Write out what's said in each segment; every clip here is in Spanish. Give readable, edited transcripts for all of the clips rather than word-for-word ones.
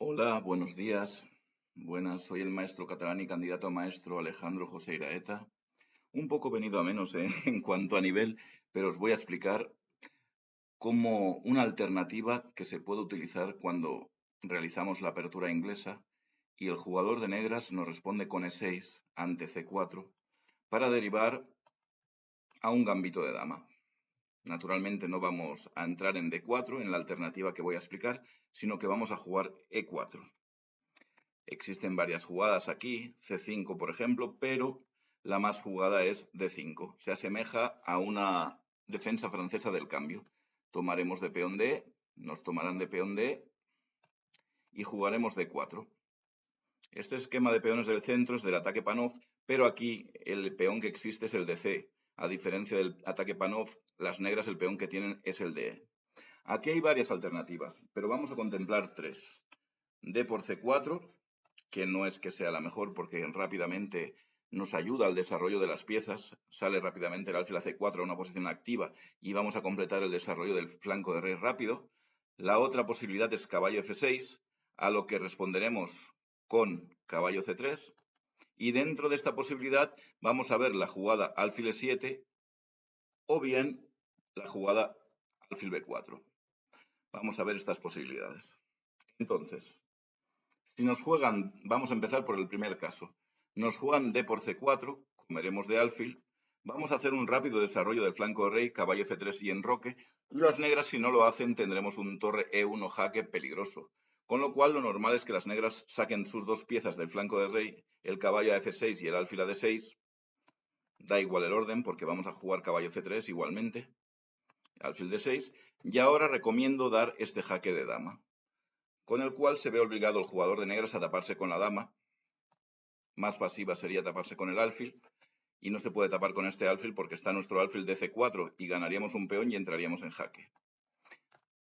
Hola, buenos días. Buenas, soy el maestro catalán y candidato a maestro Alejandro José Iraeta. Un poco venido a menos, en cuanto a nivel, pero os voy a explicar cómo una alternativa que se puede utilizar cuando realizamos la apertura inglesa y el jugador de negras nos responde con E6 ante C4 para derivar a un gambito de dama. Naturalmente no vamos a entrar en D4 en la alternativa que voy a explicar, sino que vamos a jugar E4. Existen varias jugadas aquí, C5 por ejemplo, pero la más jugada es D5. Se asemeja a una defensa francesa del cambio. Tomaremos de peón D, nos tomarán de peón D y jugaremos D4. Este esquema de peones del centro es del ataque Panov, pero aquí el peón que existe es el de C. A diferencia del ataque Panov, las negras el peón que tienen es el de E. Aquí hay varias alternativas, pero vamos a contemplar tres. D por C4, que no es que sea la mejor porque rápidamente nos ayuda al desarrollo de las piezas, sale rápidamente el alfil a C4 a una posición activa y vamos a completar el desarrollo del flanco de rey rápido. La otra posibilidad es caballo F6, a lo que responderemos con caballo C3, y dentro de esta posibilidad vamos a ver la jugada alfil E7 o bien la jugada alfil B4. Vamos a ver estas posibilidades. Entonces, si nos juegan, vamos a empezar por el primer caso. Nos juegan D por C4, comeremos de alfil. Vamos a hacer un rápido desarrollo del flanco de rey, caballo F3 y enroque. Y las negras, si no lo hacen, tendremos un torre E1 jaque peligroso. Con lo cual, lo normal es que las negras saquen sus dos piezas del flanco de rey, el caballo a F6 y el alfil a D6. Da igual el orden porque vamos a jugar caballo F3 igualmente. Alfil D6. Y ahora recomiendo dar este jaque de dama, con el cual se ve obligado el jugador de negras a taparse con la dama. Más pasiva sería taparse con el alfil, y no se puede tapar con este alfil porque está nuestro alfil de C4 y ganaríamos un peón y entraríamos en jaque.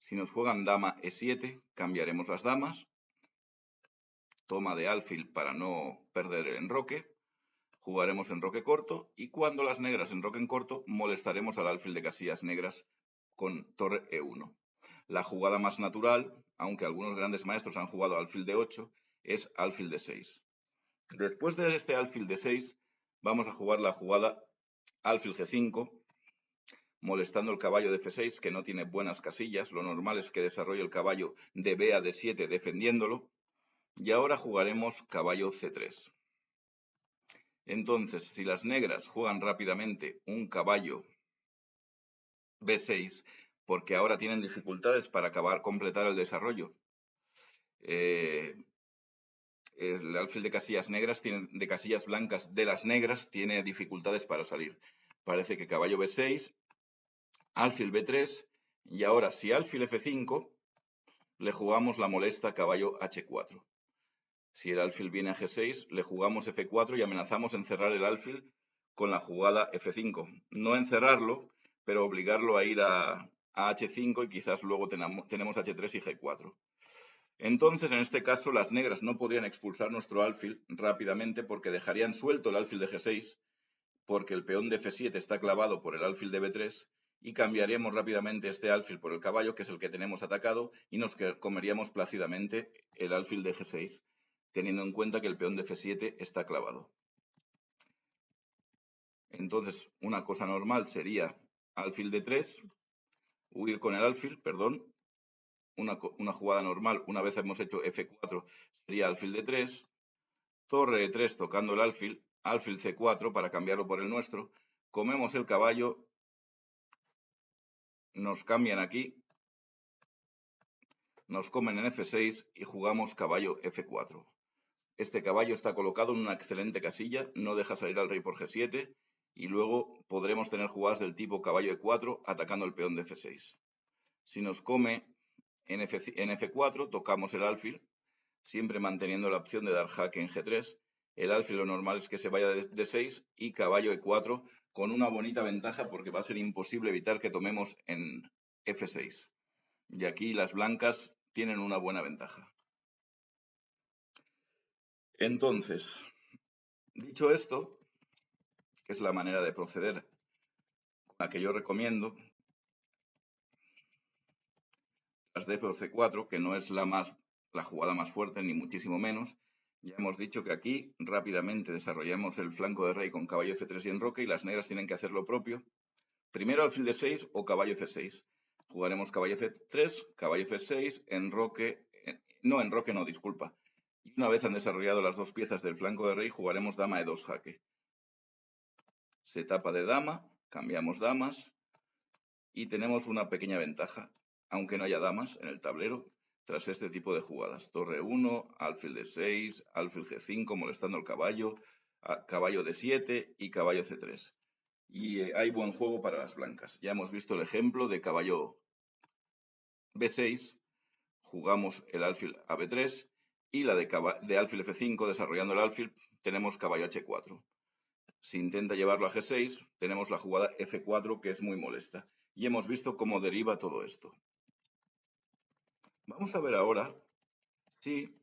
Si nos juegan dama E7, cambiaremos las damas, toma de alfil para no perder el enroque, jugaremos enroque corto y cuando las negras enroquen corto molestaremos al alfil de casillas negras con torre E1. La jugada más natural, aunque algunos grandes maestros han jugado alfil de 8, es alfil de 6. Después de este alfil de 6, vamos a jugar la jugada alfil G5, molestando el caballo de F6, que no tiene buenas casillas. Lo normal es que desarrolle el caballo de B a D7 defendiéndolo. Y ahora jugaremos caballo C3. Entonces, si las negras juegan rápidamente un caballo B6, porque ahora tienen dificultades para completar el desarrollo, el alfil de casillas negras de casillas blancas de las negras tiene dificultades para salir. Parece que caballo B6, alfil B3 y ahora si alfil F5 le jugamos la molesta caballo H4. Si el alfil viene a G6 le jugamos F4 y amenazamos encerrar el alfil con la jugada F5. No encerrarlo, pero obligarlo a ir a H5 y quizás luego tenemos H3 y G4. Entonces, en este caso, las negras no podrían expulsar nuestro alfil rápidamente porque dejarían suelto el alfil de G6, porque el peón de F7 está clavado por el alfil de B3, y cambiaríamos rápidamente este alfil por el caballo, que es el que tenemos atacado, y nos comeríamos plácidamente el alfil de G6, teniendo en cuenta que el peón de F7 está clavado. Entonces, una cosa normal sería alfil de 3, huir con el alfil, perdón. Una jugada normal, una vez hemos hecho F4, sería alfil de 3, torre de 3 tocando el alfil, alfil C4 para cambiarlo por el nuestro, comemos el caballo, nos cambian aquí, nos comen en F6 y jugamos caballo F4. Este caballo está colocado en una excelente casilla, no deja salir al rey por G7 y luego podremos tener jugadas del tipo caballo E4 atacando el peón de F6. Si nos come en F4, tocamos el alfil, siempre manteniendo la opción de dar jaque en G3. El alfil lo normal es que se vaya de D6 y caballo E4 con una bonita ventaja porque va a ser imposible evitar que tomemos en F6. Y aquí las blancas tienen una buena ventaja. Entonces, dicho esto, que es la manera de proceder con la que yo recomiendo, las D por C4, que no es la más la jugada más fuerte, ni muchísimo menos. Ya hemos dicho que aquí rápidamente desarrollamos el flanco de rey con caballo F3 y enroque, y las negras tienen que hacer lo propio. Primero alfil de 6 o caballo F6. Jugaremos caballo F3, caballo F6, enroque... enroque no, disculpa. Y una vez han desarrollado las dos piezas del flanco de rey, jugaremos dama E2 jaque. Se tapa de dama, cambiamos damas y tenemos una pequeña ventaja, aunque no haya damas en el tablero, tras este tipo de jugadas. Torre 1, alfil de 6, alfil G5 molestando al caballo, caballo D7 y caballo C3. Y hay buen juego para las blancas. Ya hemos visto el ejemplo de caballo B6, jugamos el alfil a B3 y la de alfil F5, desarrollando el alfil, tenemos caballo H4. Si intenta llevarlo a G6, tenemos la jugada F4, que es muy molesta. Y hemos visto cómo deriva todo esto. Vamos a ver ahora si,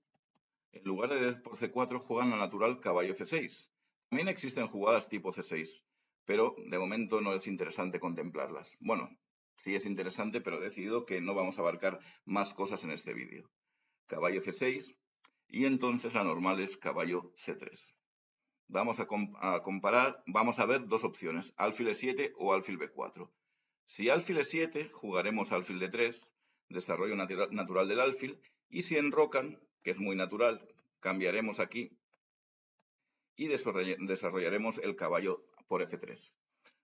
en lugar de por C4, juegan la natural caballo F6. También existen jugadas tipo C6, pero de momento no es interesante contemplarlas. Bueno, sí es interesante, pero he decidido que no vamos a abarcar más cosas en este vídeo. Caballo F6 y entonces la normal es caballo C3. Vamos a comparar, vamos a ver dos opciones, alfil E7 o alfil B4. Si alfil E7, jugaremos alfil D3, desarrollo natural del alfil, y si enrocan, que es muy natural, cambiaremos aquí y desarrollaremos el caballo por F3.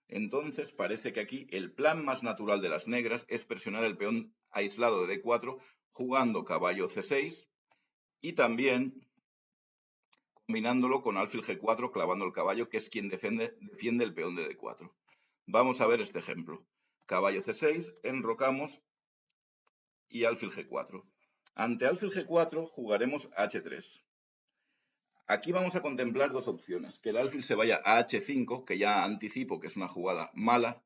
Entonces parece que aquí el plan más natural de las negras es presionar el peón aislado de D4 jugando caballo C6 y también combinándolo con alfil G4 clavando el caballo, que es quien defiende el peón de D4. Vamos a ver este ejemplo. Caballo C6, enrocamos y alfil G4. Ante alfil G4 jugaremos H3. Aquí vamos a contemplar dos opciones. Que el alfil se vaya a H5, que ya anticipo que es una jugada mala,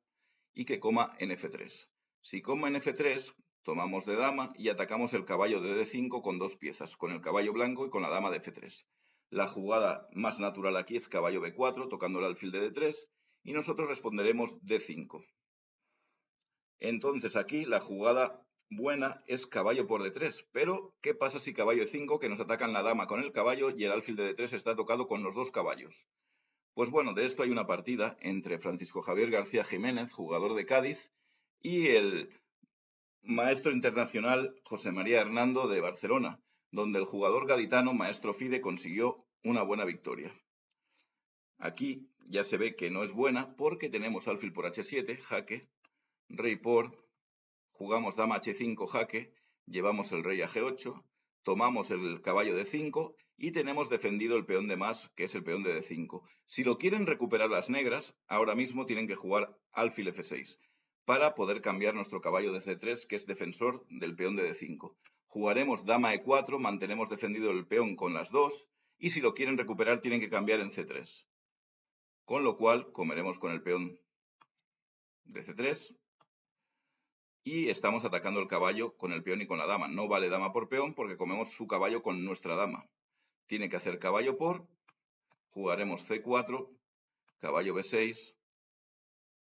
y que coma en F3. Si coma en F3, tomamos de dama y atacamos el caballo de D5 con dos piezas, con el caballo blanco y con la dama de F3. La jugada más natural aquí es caballo B4, tocando el alfil de D3, y nosotros responderemos D5. Entonces aquí la jugada buena es caballo por D3, pero ¿qué pasa si caballo E5, que nos atacan la dama con el caballo y el alfil de D3 está tocado con los dos caballos? Pues bueno, de esto hay una partida entre Francisco Javier García Jiménez, jugador de Cádiz, y el maestro internacional José María Hernando de Barcelona, donde el jugador gaditano Maestro Fide consiguió una buena victoria. Aquí ya se ve que no es buena porque tenemos alfil por H7, jaque, rey por, jugamos dama H5, jaque, llevamos el rey a G8, tomamos el caballo de 5 y tenemos defendido el peón de más, que es el peón de D5. Si lo quieren recuperar las negras, ahora mismo tienen que jugar alfil F6 para poder cambiar nuestro caballo de C3, que es defensor del peón de D5. Jugaremos dama E4, mantenemos defendido el peón con las dos, y si lo quieren recuperar tienen que cambiar en C3. Con lo cual, comeremos con el peón de C3, y estamos atacando el caballo con el peón y con la dama. No vale dama por peón porque comemos su caballo con nuestra dama. Tiene que hacer caballo por, jugaremos C4, caballo B6,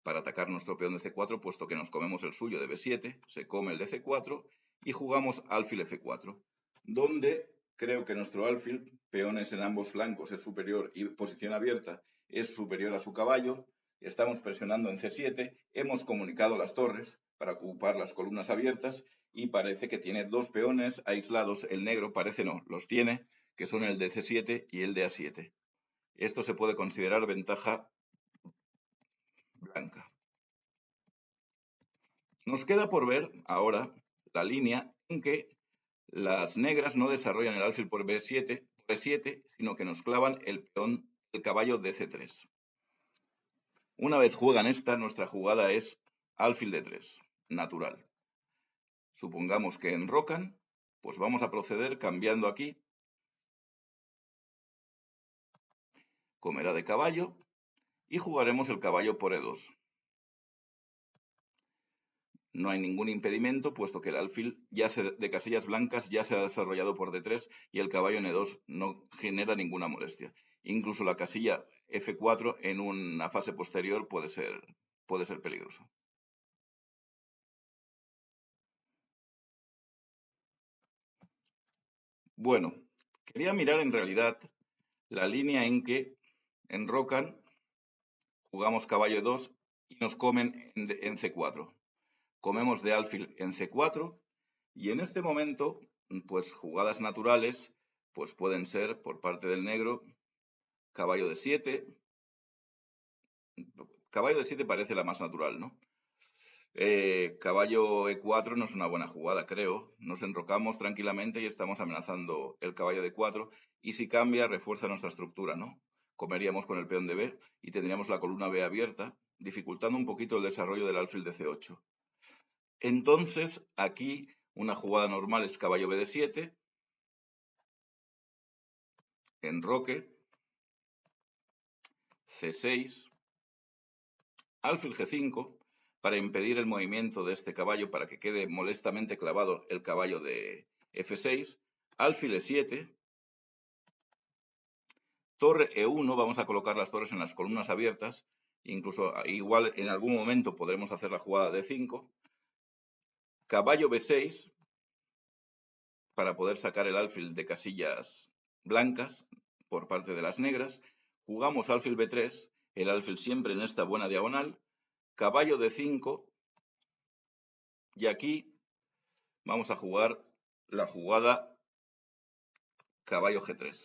para atacar nuestro peón de C4, puesto que nos comemos el suyo de B7, se come el de C4 y jugamos alfil F4, donde creo que nuestro alfil, peones en ambos flancos es superior y posición abierta es superior a su caballo. Estamos presionando en C7, hemos comunicado las torres para ocupar las columnas abiertas y parece que tiene dos peones aislados. El negro parece no, los tiene, que son el de C7 y el de A7. Esto se puede considerar ventaja blanca. Nos queda por ver ahora la línea en que las negras no desarrollan el alfil por B7, sino que nos clavan el peón, el caballo de C3. Una vez juegan esta, nuestra jugada es alfil D3, natural. Supongamos que enrocan, pues vamos a proceder cambiando aquí. Comerá de caballo y jugaremos el caballo por E2. No hay ningún impedimento, puesto que el alfil de casillas blancas ya se ha desarrollado por D3 y el caballo en E2 no genera ninguna molestia. Incluso la casilla F4 en una fase posterior puede ser peligroso. Bueno, quería mirar en realidad la línea en que enrocan, jugamos caballo 2 y nos comen en C4. Comemos de alfil en C4 y en este momento, pues jugadas naturales, pues pueden ser por parte del negro caballo de 7. Caballo de 7 parece la más natural, ¿no? Caballo E4 no es una buena jugada, creo. Nos enrocamos tranquilamente y estamos amenazando el caballo de 4. Y si cambia, refuerza nuestra estructura, ¿no? Comeríamos con el peón de B y tendríamos la columna B abierta, dificultando un poquito el desarrollo del alfil de C8. Entonces, aquí una jugada normal es caballo B de 7, enroque, C6, alfil G5, para impedir el movimiento de este caballo, para que quede molestamente clavado el caballo de F6, alfil E7, torre E1, vamos a colocar las torres en las columnas abiertas, incluso igual en algún momento podremos hacer la jugada de 5, caballo B6, para poder sacar el alfil de casillas blancas por parte de las negras, jugamos alfil B3, el alfil siempre en esta buena diagonal, caballo D5, y aquí vamos a jugar la jugada caballo G3,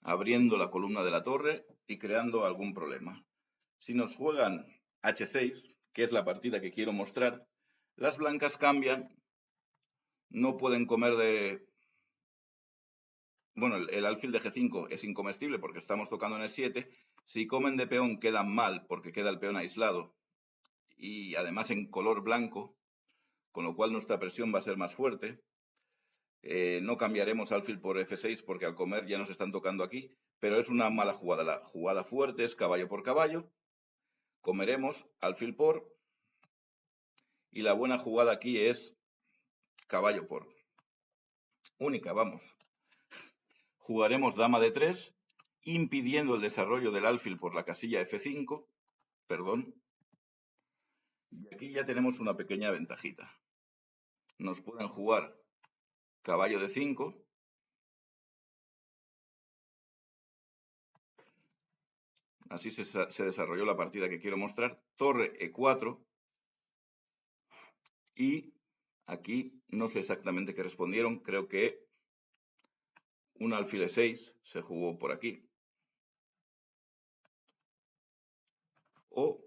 abriendo la columna de la torre y creando algún problema. Si nos juegan H6, que es la partida que quiero mostrar, las blancas cambian, no pueden comer de... Bueno, el alfil de G5 es incomestible porque estamos tocando en E7. Si comen de peón quedan mal porque queda el peón aislado y además en color blanco, con lo cual nuestra presión va a ser más fuerte. No cambiaremos alfil por F6 porque al comer ya nos están tocando aquí, pero es una mala jugada. La jugada fuerte es caballo por caballo, comeremos alfil por, y la buena jugada aquí es caballo por. Única, vamos. Jugaremos dama de 3, impidiendo el desarrollo del alfil por la casilla F5, perdón. Y aquí ya tenemos una pequeña ventajita. Nos pueden jugar caballo de 5, así se desarrolló la partida que quiero mostrar, torre E4, y aquí no sé exactamente qué respondieron, creo que un alfil E6 se jugó por aquí. O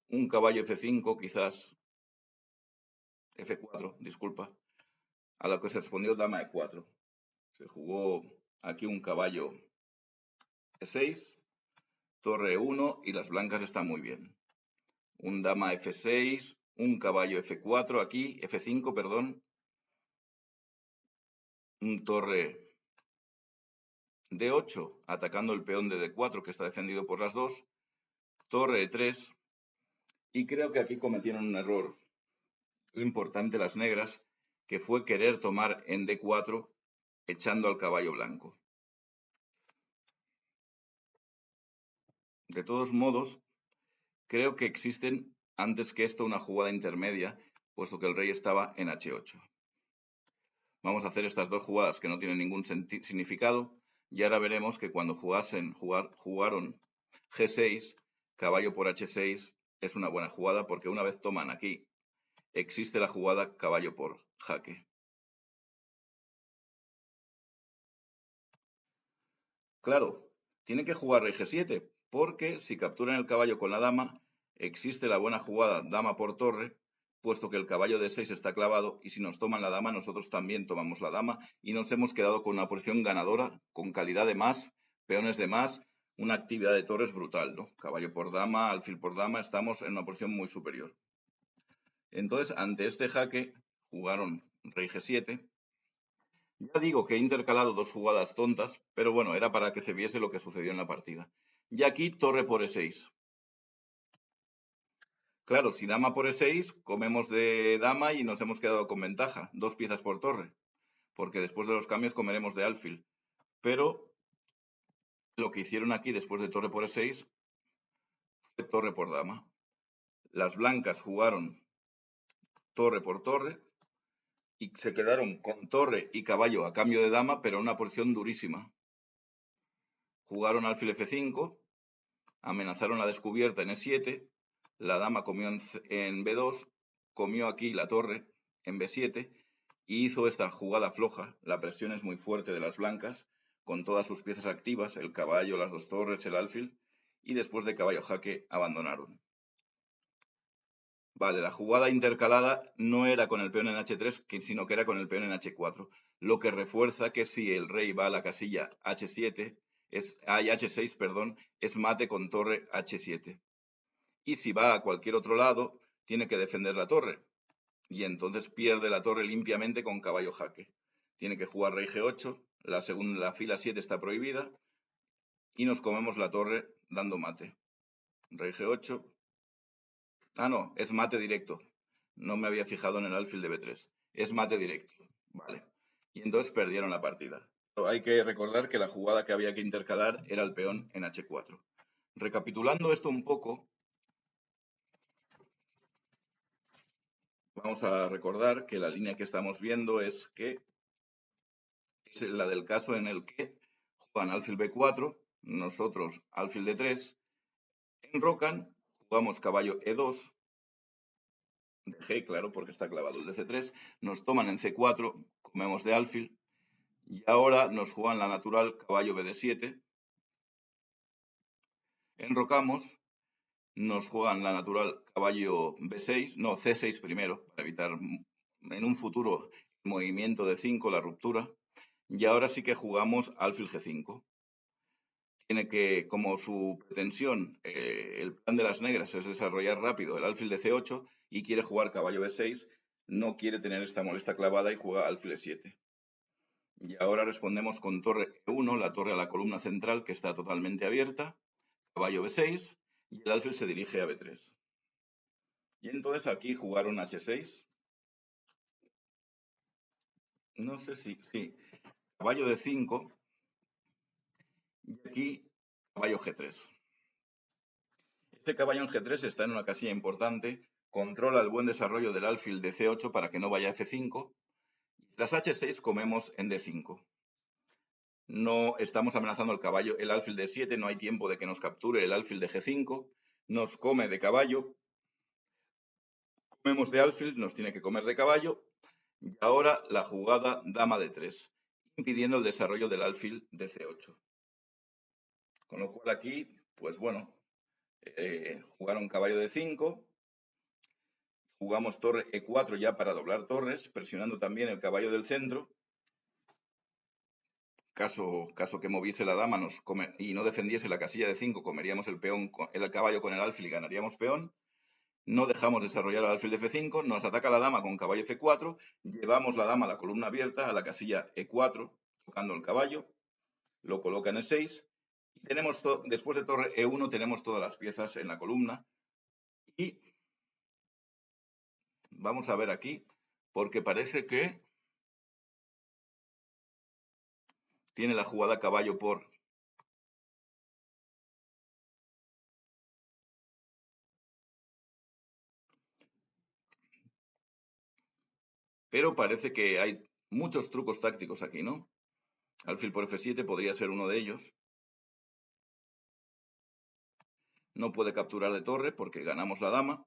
un caballo F5 quizás, F4, disculpa, a lo que se respondió dama E4. Se jugó aquí un caballo E6, torre E1 y las blancas están muy bien. Un dama F6, un caballo F4 aquí, F5, perdón, un torre D8 atacando el peón de D4 que está defendido por las dos, torre E3, y creo que aquí cometieron un error importante las negras, que fue querer tomar en D4 echando al caballo blanco. De todos modos, creo que existen antes que esto una jugada intermedia, puesto que el rey estaba en H8. Vamos a hacer estas dos jugadas que no tienen ningún significado y ahora veremos que cuando jugaron G6, caballo por H6 es una buena jugada porque una vez toman aquí, existe la jugada caballo por jaque. Claro, tiene que jugar rey G7 porque si capturan el caballo con la dama, existe la buena jugada dama por torre, puesto que el caballo de 6 está clavado y si nos toman la dama, nosotros también tomamos la dama y nos hemos quedado con una posición ganadora, con calidad de más, peones de más, una actividad de torres brutal, ¿no? Caballo por dama, alfil por dama, estamos en una posición muy superior. Entonces, ante este jaque, jugaron rey G7. Ya digo que he intercalado dos jugadas tontas, pero bueno, era para que se viese lo que sucedió en la partida. Y aquí torre por E6. Claro, si dama por E6, comemos de dama y nos hemos quedado con ventaja, dos piezas por torre, porque después de los cambios comeremos de alfil. Pero lo que hicieron aquí después de torre por E6 fue torre por dama. Las blancas jugaron torre por torre, y se quedaron con torre y caballo a cambio de dama, pero en una posición durísima. Jugaron alfil F5, amenazaron la descubierta en E7, la dama comió en B2, comió aquí la torre en B7 y hizo esta jugada floja. La presión es muy fuerte de las blancas, con todas sus piezas activas, el caballo, las dos torres, el alfil, y después de caballo jaque abandonaron. Vale, la jugada intercalada no era con el peón en H3, sino que era con el peón en H4, lo que refuerza que si el rey va a la casilla H7, H6, perdón, es mate con torre H7. Y si va a cualquier otro lado, tiene que defender la torre. Y entonces pierde la torre limpiamente con caballo jaque. Tiene que jugar rey G8, la fila 7 está prohibida, y nos comemos la torre dando mate. Rey G8. Ah, no, es mate directo. No me había fijado en el alfil de B3. Es mate directo. Vale. Y entonces perdieron la partida. Pero hay que recordar que la jugada que había que intercalar era el peón en H4. Recapitulando esto un poco, vamos a recordar que la línea que estamos viendo es la del caso en el que juegan alfil B4, nosotros alfil D3, enrocan, jugamos caballo E2, de G, claro, porque está clavado el de C3, nos toman en C4, comemos de alfil, y ahora nos juegan la natural caballo BD7, enrocamos, nos juegan la natural caballo B6, no, C6 primero, para evitar en un futuro el movimiento de 5, la ruptura, y ahora sí que jugamos alfil G5. Tiene que, como su pretensión, el plan de las negras es desarrollar rápido el alfil de C8 y quiere jugar caballo B6, no quiere tener esta molesta clavada y juega alfil E7. Y ahora respondemos con torre E1, la torre a la columna central que está totalmente abierta, caballo B6 y el alfil se dirige a B3. Y entonces aquí jugaron H6. No sé si, sí, caballo D5 y aquí caballo G3. Este caballo en G3 está en una casilla importante, controla el buen desarrollo del alfil de C8 para que no vaya a F5. Tras H6 comemos en D5. No estamos amenazando al caballo, el alfil de 7, no hay tiempo de que nos capture el alfil de G5, nos come de caballo, comemos de alfil, nos tiene que comer de caballo, y ahora la jugada dama de 3, impidiendo el desarrollo del alfil de C8. Con lo cual aquí, pues bueno, jugaron caballo de 5, jugamos torre E4 ya para doblar torres, presionando también el caballo del centro. Caso que moviese la dama y no defendiese la casilla de 5, comeríamos el caballo con el alfil y ganaríamos peón. No dejamos desarrollar el alfil de F5, nos ataca la dama con caballo F4, llevamos la dama a la columna abierta, a la casilla E4, tocando el caballo, lo coloca en el 6, y tenemos después de torre E1 tenemos todas las piezas en la columna, y vamos a ver aquí, porque parece que tiene la jugada caballo por... Pero parece que hay muchos trucos tácticos aquí, ¿no? Alfil por F7 podría ser uno de ellos. No puede capturar de torre porque ganamos la dama.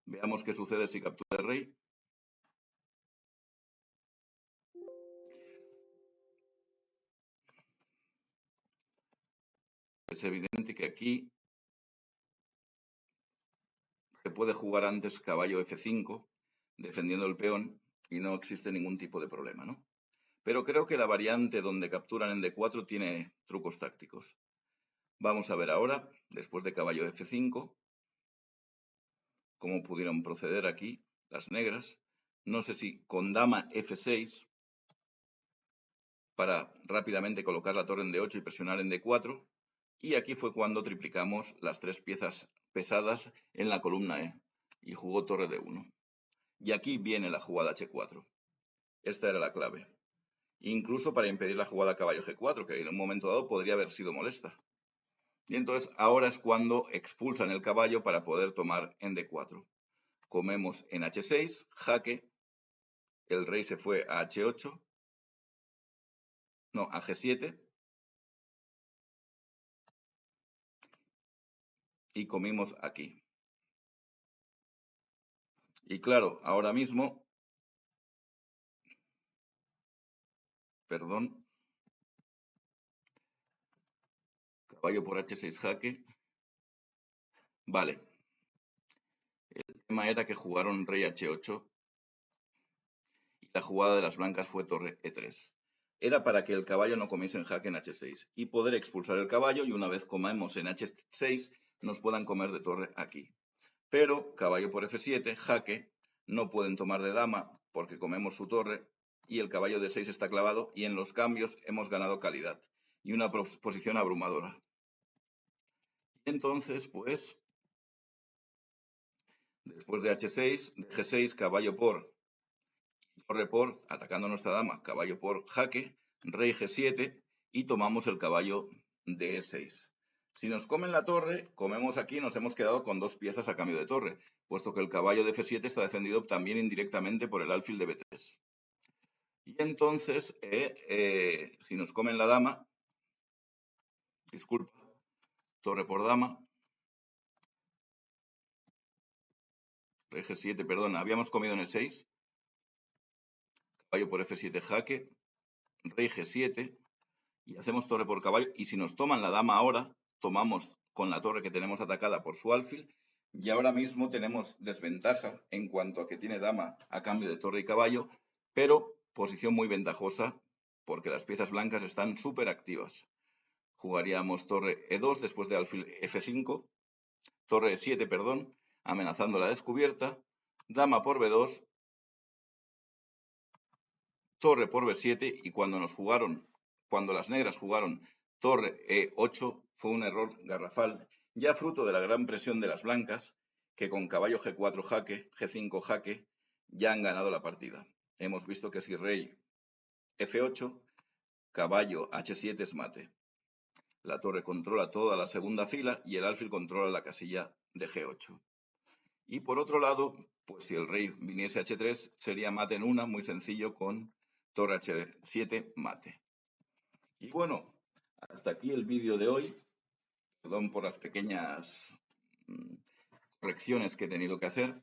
Veamos qué sucede si captura el rey. Es evidente que aquí se puede jugar antes caballo F5, defendiendo el peón, y no existe ningún tipo de problema, ¿no? Pero creo que la variante donde capturan en D4 tiene trucos tácticos. Vamos a ver ahora, después de caballo F5, cómo pudieron proceder aquí las negras. No sé si con dama F6, para rápidamente colocar la torre en D8 y presionar en D4. Y aquí fue cuando triplicamos las tres piezas pesadas en la columna E y jugó torre D1. Y aquí viene la jugada H4. Esta era la clave. Incluso para impedir la jugada caballo G4, que en un momento dado podría haber sido molesta. Y entonces ahora es cuando expulsan el caballo para poder tomar en D4. comemos en H6, jaque, el rey se fue a H8, no, a G7, y comimos aquí. Y claro, ahora mismo, perdón, caballo por H6 jaque. Vale, el tema era que jugaron rey H8 y la jugada de las blancas fue torre E3. Era para que el caballo no comiese en jaque en H6 y poder expulsar el caballo y una vez comemos en H6 nos puedan comer de torre aquí. Pero caballo por F7, jaque, no pueden tomar de dama porque comemos su torre y el caballo de 6 está clavado y en los cambios hemos ganado calidad y una posición abrumadora. Entonces, pues, después de H6, de G6, caballo por, torre por, atacando nuestra dama, caballo por jaque, rey G7 y tomamos el caballo de E6. Si nos comen la torre, comemos aquí, nos hemos quedado con 2 piezas a cambio de torre, puesto que el caballo de F7 está defendido también indirectamente por el alfil de B3. Y entonces, si nos comen la dama, disculpa, torre por dama, rey G7, perdón, habíamos comido en el 6, caballo por F7 jaque, rey G7, y hacemos torre por caballo, y si nos toman la dama ahora, tomamos con la torre que tenemos atacada por su alfil, y ahora mismo tenemos desventaja en cuanto a que tiene dama a cambio de torre y caballo, pero posición muy ventajosa porque las piezas blancas están súper activas. Jugaríamos torre E2 después de alfil F5, torre E7, perdón, amenazando la descubierta, dama por B2, torre por B7 y cuando las negras jugaron torre E8 fue un error garrafal, ya fruto de la gran presión de las blancas, que con caballo G4 jaque, G5 jaque, ya han ganado la partida. Hemos visto que si rey F8, caballo H7 es mate. La torre controla toda la segunda fila y el alfil controla la casilla de G8. Y por otro lado, pues si el rey viniese a H3, sería mate en una, muy sencillo, con torre H7 mate. Y bueno, hasta aquí el vídeo de hoy. Perdón por las pequeñas correcciones que he tenido que hacer.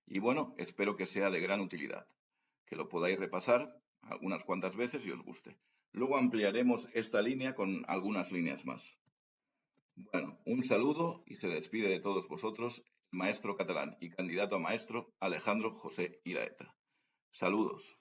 Y bueno, espero que sea de gran utilidad, que lo podáis repasar algunas cuantas veces y os guste. Luego ampliaremos esta línea con algunas líneas más. Bueno, un saludo y se despide de todos vosotros el maestro catalán y candidato a maestro Alejandro José Iraeta. Saludos.